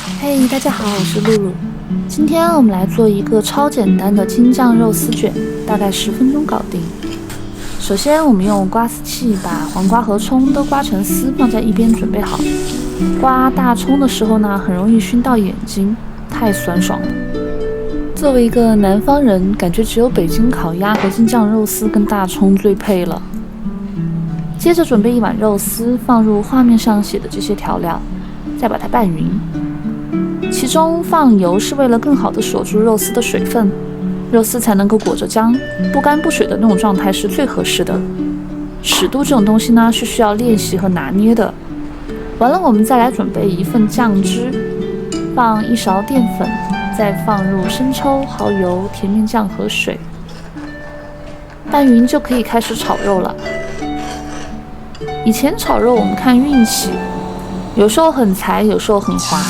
嘿，大家好，我是露露。今天我们来做一个超简单的京酱肉丝卷，大概10分钟搞定。首先，我们用刮丝器把黄瓜和葱都刮成丝，放在一边准备好。刮大葱的时候呢，很容易熏到眼睛，太酸爽了。作为一个南方人，感觉只有北京烤鸭和京酱肉丝跟大葱最配了。接着准备一碗肉丝，放入画面上写的这些调料，再把它拌匀。其中放油是为了更好的锁住肉丝的水分，肉丝才能够裹着浆，不干不水的那种状态是最合适的。尺度这种东西呢，是需要练习和拿捏的。完了，我们再来准备一份酱汁，放1勺淀粉，再放入生抽、蚝油、甜面酱和水，拌匀就可以开始炒肉了。以前炒肉我们看运气，有时候很柴，有时候很滑。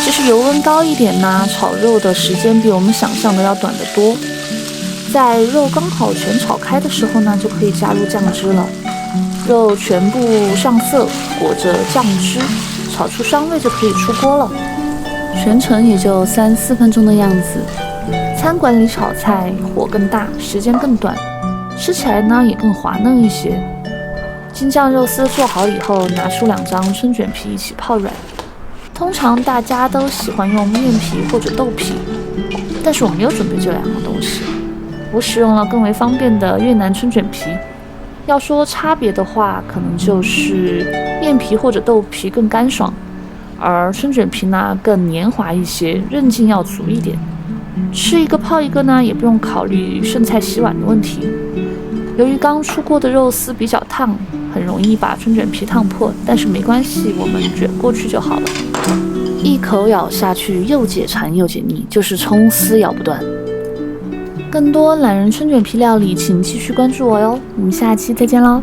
其实油温高一点呢，炒肉的时间比我们想象的要短得多。在肉刚好全炒开的时候呢，就可以加入酱汁了。肉全部上色，裹着酱汁，炒出香味就可以出锅了。全程也就3-4分钟的样子。餐馆里炒菜火更大，时间更短，吃起来呢也更滑嫩一些。京酱肉丝做好以后，拿出2张春卷皮一起泡软。通常大家都喜欢用面皮或者豆皮，但是我没有准备这2样东西，我使用了更为方便的越南春卷皮。要说差别的话，可能就是面皮或者豆皮更干爽，而春卷皮呢更黏滑一些，韧劲要足一点。吃一个泡一个呢，也不用考虑剩菜洗碗的问题。由于刚出锅的肉丝比较烫，很容易把春卷皮烫破，但是没关系，我们卷过去就好了。一口咬下去，又解馋又解腻，就是葱丝咬不断。更多懒人春卷皮料理，请继续关注我哟。我们下期再见喽。